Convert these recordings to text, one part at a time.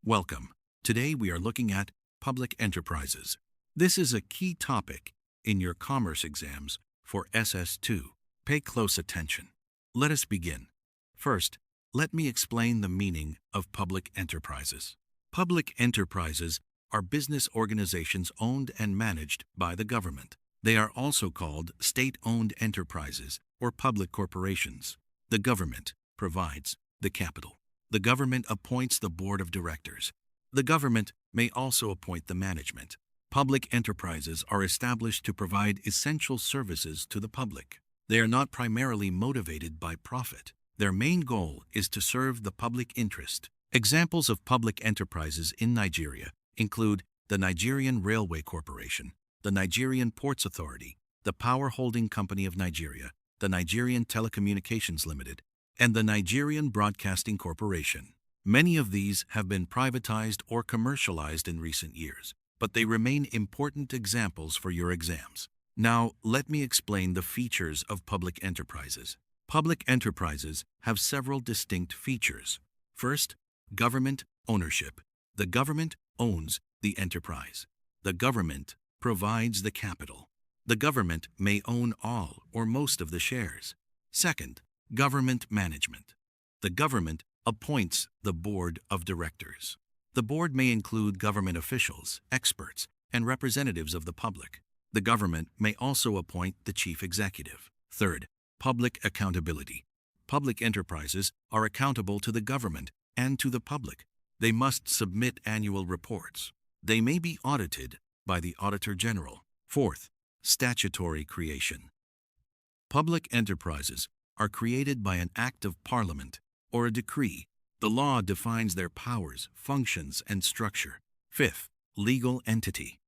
Welcome. Today we are looking at public enterprises. This is a key topic in your commerce exams for SS2. Pay close attention. Let us begin. First, let me explain the meaning of public enterprises. Public enterprises are business organizations owned and managed by the government. They are also called state-owned enterprises or public corporations. The government provides the capital. The government appoints the board of directors. The government may also appoint the management. Public enterprises are established to provide essential services to the public. They are not primarily motivated by profit. Their main goal is to serve the public interest. Examples of public enterprises in Nigeria include the Nigerian Railway Corporation, the Nigerian Ports Authority, the Power Holding Company of Nigeria, the Nigerian Telecommunications Limited, and the Nigerian Broadcasting Corporation. Many of these have been privatized or commercialized in recent years, but they remain important examples for your exams. Now, let me explain the features of public enterprises. Public enterprises have several distinct features. First, government ownership. The government owns the enterprise. The government provides the capital. The government may own all or most of the shares. Second, government management. The government appoints the board of directors. The board may include government officials, experts, and representatives of the public. The government may also appoint the chief executive. Third, public accountability. Public enterprises are accountable to the government and to the public. They must submit annual reports. They may be audited by the Auditor General. Fourth, statutory creation. Public enterprises are created by an act of Parliament or a decree. The law defines their powers, functions, and structure. Fifth, legal entity.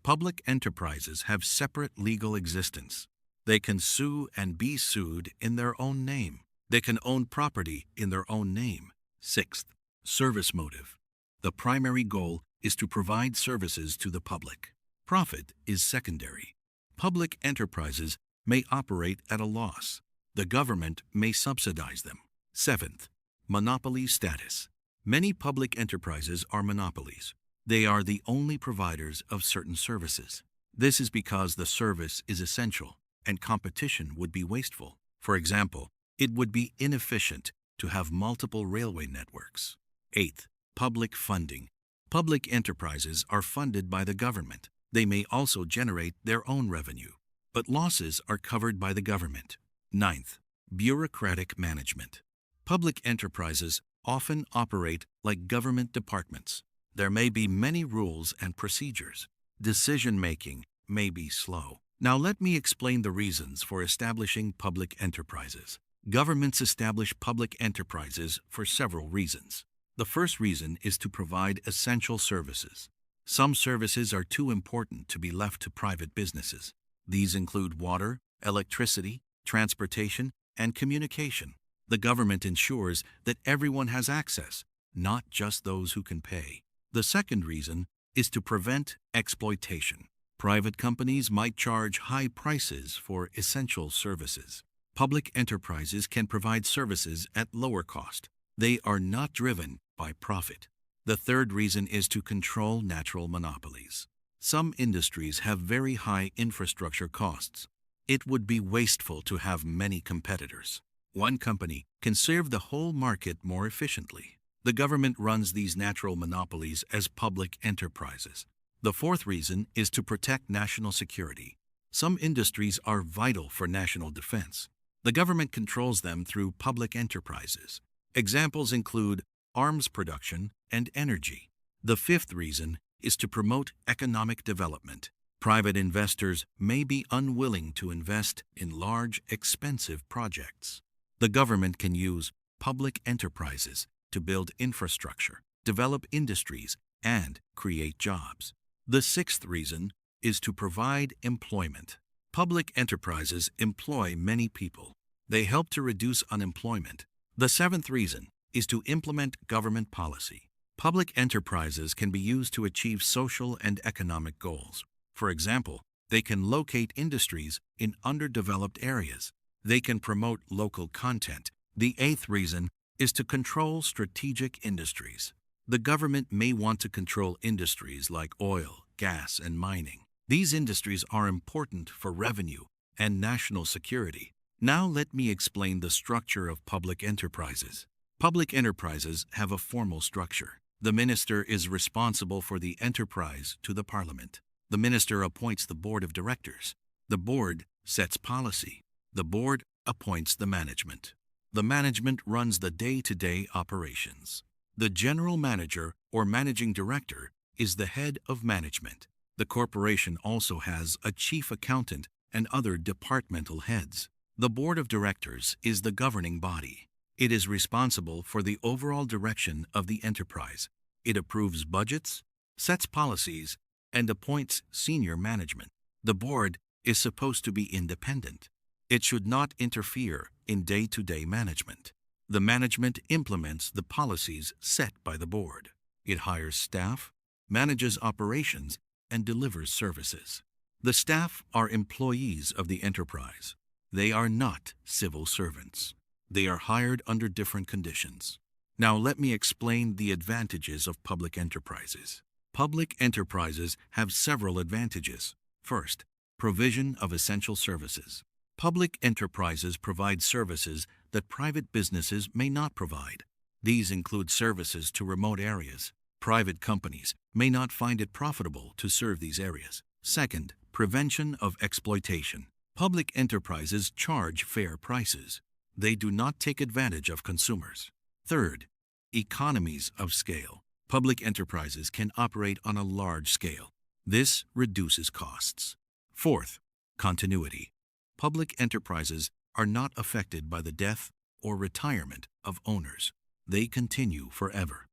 Public enterprises have separate legal existence. They can sue and be sued in their own name. They can own property in their own name. Sixth, service motive. The primary goal is to provide services to the public. Profit is secondary. Public enterprises may operate at a loss. The government may subsidize them. Seventh, monopoly status. Many public enterprises are monopolies. They are the only providers of certain services. This is because the service is essential and competition would be wasteful. For example, it would be inefficient to have multiple railway networks. Eighth, public funding. Public enterprises are funded by the government. They may also generate their own revenue, but losses are covered by the government. Ninth, bureaucratic management. Public enterprises often operate like government departments. There may be many rules and procedures. Decision-making may be slow. Now let me explain the reasons for establishing public enterprises. Governments establish public enterprises for several reasons. The first reason is to provide essential services. Some services are too important to be left to private businesses. These include water, electricity, transportation, and communication. The government ensures that everyone has access, not just those who can pay. The second reason is to prevent exploitation. Private companies might charge high prices for essential services. Public enterprises can provide services at lower cost. They are not driven by profit. The third reason is to control natural monopolies. Some industries have very high infrastructure costs. It would be wasteful to have many competitors. One company can serve the whole market more efficiently. The government runs these natural monopolies as public enterprises. The fourth reason is to protect national security. Some industries are vital for national defense. The government controls them through public enterprises. Examples include arms production and energy. The fifth reason is to promote economic development. Private investors may be unwilling to invest in large, expensive projects. The government can use public enterprises to build infrastructure, develop industries, and create jobs. The sixth reason is to provide employment. Public enterprises employ many people. They help to reduce unemployment. The seventh reason is to implement government policy. Public enterprises can be used to achieve social and economic goals. For example, they can locate industries in underdeveloped areas. They can promote local content. The eighth reason is to control strategic industries. The government may want to control industries like oil, gas, and mining. These industries are important for revenue and national security. Now let me explain the structure of public enterprises. Public enterprises have a formal structure. The minister is responsible for the enterprise to the parliament. The minister appoints the board of directors. The board sets policy. The board appoints the management. The management runs the day-to-day operations. The general manager or managing director is the head of management. The corporation also has a chief accountant and other departmental heads. The board of directors is the governing body. It is responsible for the overall direction of the enterprise. It approves budgets, sets policies, and appoints senior management. The board is supposed to be independent. It should not interfere in day-to-day management. The management implements the policies set by the board. It hires staff, manages operations, and delivers services. The staff are employees of the enterprise. They are not civil servants. They are hired under different conditions. Now let me explain the advantages of public enterprises. Public enterprises have several advantages. First, provision of essential services. Public enterprises provide services that private businesses may not provide. These include services to remote areas. Private companies may not find it profitable to serve these areas. Second, prevention of exploitation. Public enterprises charge fair prices. They do not take advantage of consumers. Third, economies of scale. Public enterprises can operate on a large scale. This reduces costs. Fourth, continuity. Public enterprises are not affected by the death or retirement of owners. They continue forever.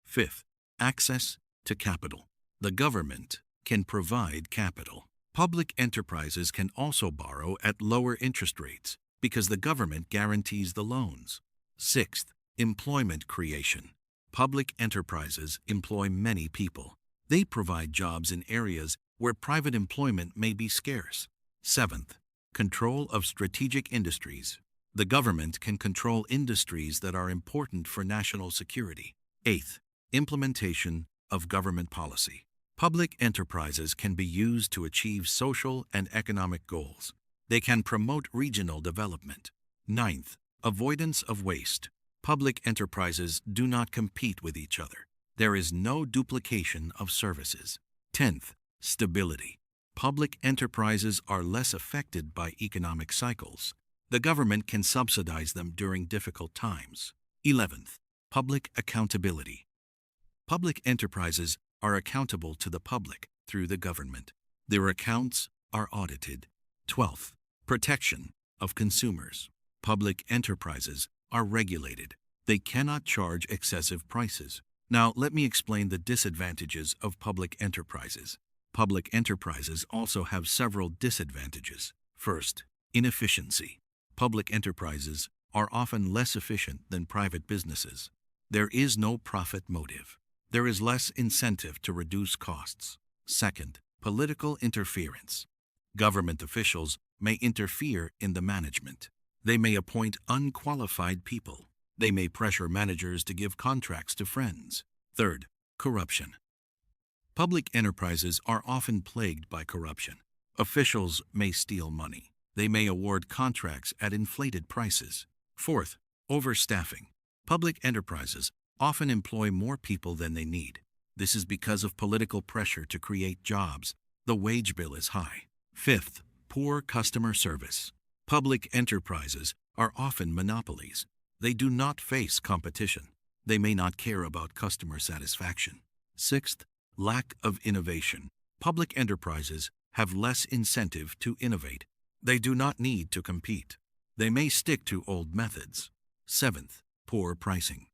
Fifth, access to capital. The government can provide capital. Public enterprises can also borrow at lower interest rates because the government guarantees the loans. Sixth, employment creation. Public enterprises employ many people. They provide jobs in areas where private employment may be scarce. Seventh, control of strategic industries. The government can control industries that are important for national security. Eighth, implementation of government policy. Public enterprises can be used to achieve social and economic goals. They can promote regional development. Ninth, avoidance of waste. Public enterprises do not compete with each other. There is no duplication of services. 10th, stability. Public enterprises are less affected by economic cycles. The government can subsidize them during difficult times. 11th, public accountability. Public enterprises are accountable to the public through the government. Their accounts are audited. 12th, protection of consumers. Public enterprises are regulated. They cannot charge excessive prices. Now, let me explain the disadvantages of public enterprises. Public enterprises also have several disadvantages. First, inefficiency. Public enterprises are often less efficient than private businesses. There is no profit motive. There is less incentive to reduce costs. Second, political interference. Government officials may interfere in the management. They may appoint unqualified people. They may pressure managers to give contracts to friends. Third, corruption. Public enterprises are often plagued by corruption. Officials may steal money. They may award contracts at inflated prices. Fourth, overstaffing. Public enterprises often employ more people than they need. This is because of political pressure to create jobs. The wage bill is high. Fifth, poor customer service. Public enterprises are often monopolies. They do not face competition. They may not care about customer satisfaction. Sixth, lack of innovation. Public enterprises have less incentive to innovate. They do not need to compete. They may stick to old methods. Seventh, poor pricing.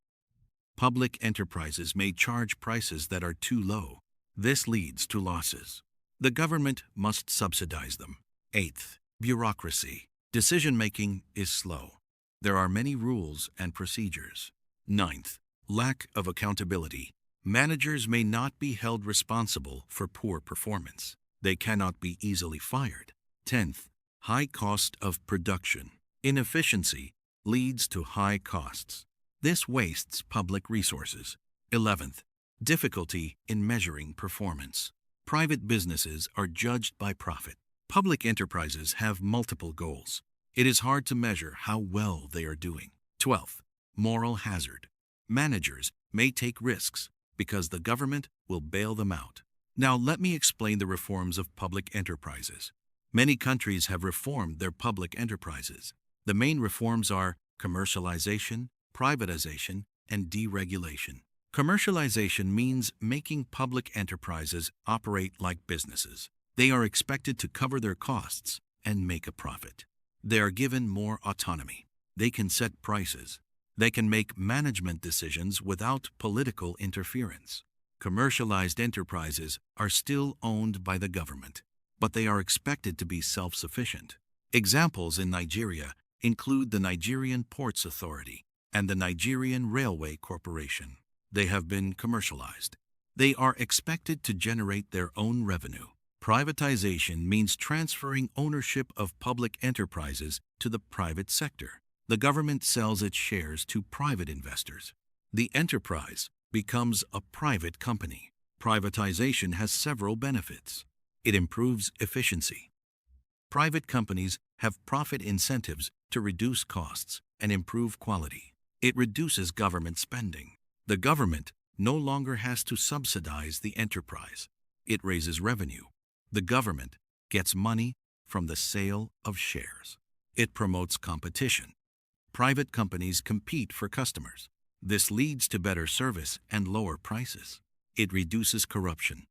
Public enterprises may charge prices that are too low. This leads to losses. The government must subsidize them. Eighth, bureaucracy. Decision-making is slow. There are many rules and procedures. Ninth, lack of accountability. Managers may not be held responsible for poor performance. They cannot be easily fired. 10th, high cost of production. Inefficiency leads to high costs. This wastes public resources. 11th, Difficulty in measuring performance. Private businesses are judged by profit. Public enterprises have multiple goals. It is hard to measure how well they are doing. 12th, moral hazard. Managers may take risks because the government will bail them out. Now let me explain the reforms of public enterprises. Many countries have reformed their public enterprises. The main reforms are commercialization, privatization, and deregulation. Commercialization means making public enterprises operate like businesses. They are expected to cover their costs and make a profit. They are given more autonomy. They can set prices. They can make management decisions without political interference. Commercialized enterprises are still owned by the government, but they are expected to be self-sufficient. Examples in Nigeria include the Nigerian Ports Authority and the Nigerian Railway Corporation. They have been commercialized. They are expected to generate their own revenue. Privatization means transferring ownership of public enterprises to the private sector. The government sells its shares to private investors. The enterprise becomes a private company. Privatization has several benefits. It improves efficiency. Private companies have profit incentives to reduce costs and improve quality. It reduces government spending. The government no longer has to subsidize the enterprise. It raises revenue. The government gets money from the sale of shares. It promotes competition. Private companies compete for customers. This leads to better service and lower prices. It reduces corruption.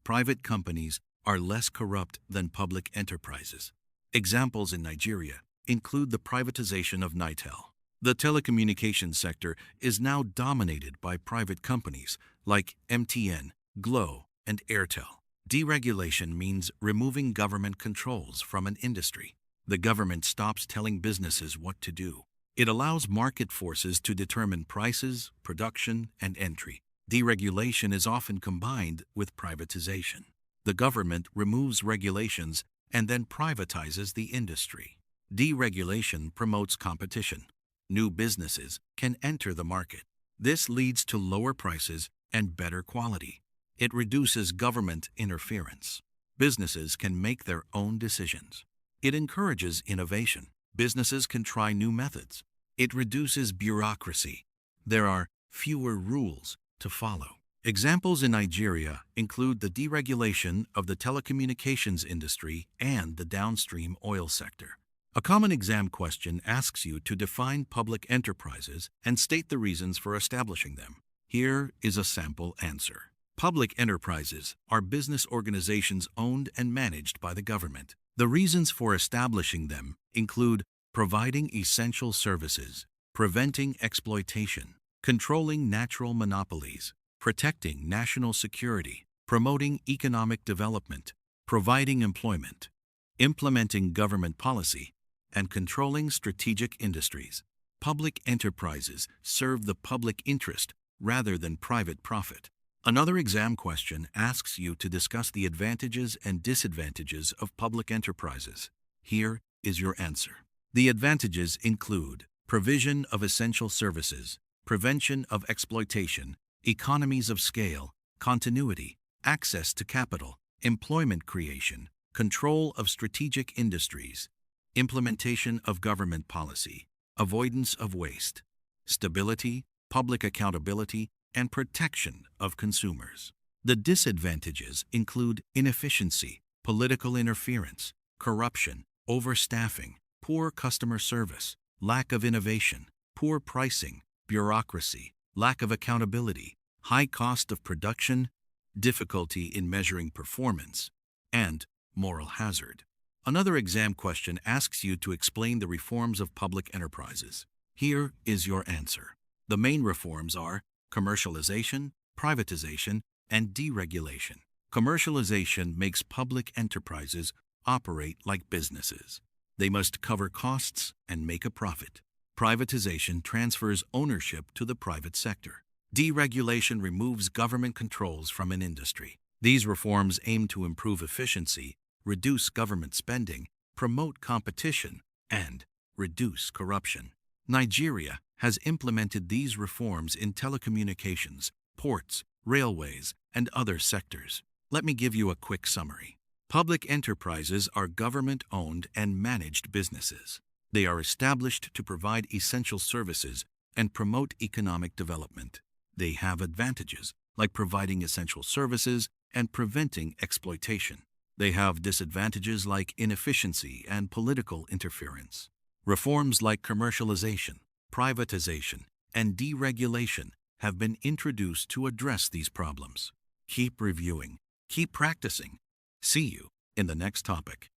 Private companies are less corrupt than public enterprises. Examples in Nigeria include the privatization of Nitel. The telecommunications sector is now dominated by private companies like MTN, Glo, and Airtel. Deregulation means removing government controls from an industry. The government stops telling businesses what to do. It allows market forces to determine prices, production, and entry. Deregulation is often combined with privatization. The government removes regulations and then privatizes the industry. Deregulation promotes competition. New businesses can enter the market. This leads to lower prices and better quality. It reduces government interference. Businesses can make their own decisions. It encourages innovation. Businesses can try new methods. It reduces bureaucracy. There are fewer rules to follow. Examples in Nigeria include the deregulation of the telecommunications industry and the downstream oil sector. A common exam question asks you to define public enterprises and state the reasons for establishing them. Here is a sample answer. Public enterprises are business organizations owned and managed by the government. The reasons for establishing them include providing essential services, preventing exploitation, controlling natural monopolies, protecting national security, promoting economic development, providing employment, implementing government policy, and controlling strategic industries. Public enterprises serve the public interest rather than private profit. Another exam question asks you to discuss the advantages and disadvantages of public enterprises. Here is your answer. The advantages include provision of essential services, prevention of exploitation, economies of scale, continuity, access to capital, employment creation, control of strategic industries, implementation of government policy, avoidance of waste, stability, public accountability, and protection of consumers. The disadvantages include inefficiency, political interference, corruption, overstaffing, poor customer service, lack of innovation, poor pricing, bureaucracy, lack of accountability, high cost of production, difficulty in measuring performance, and moral hazard. Another exam question asks you to explain the reforms of public enterprises. Here is your answer. The main reforms are commercialization, privatization, and deregulation. Commercialization makes public enterprises operate like businesses. They must cover costs and make a profit. Privatization transfers ownership to the private sector. Deregulation removes government controls from an industry. These reforms aim to improve efficiency, reduce government spending, promote competition, and reduce corruption. Nigeria has implemented these reforms in telecommunications, ports, railways, and other sectors. Let me give you a quick summary. Public enterprises are government-owned and managed businesses. They are established to provide essential services and promote economic development. They have advantages, like providing essential services and preventing exploitation. They have disadvantages like inefficiency and political interference. Reforms like commercialization, privatization, and deregulation have been introduced to address these problems. Keep reviewing, keep practicing. See you in the next topic.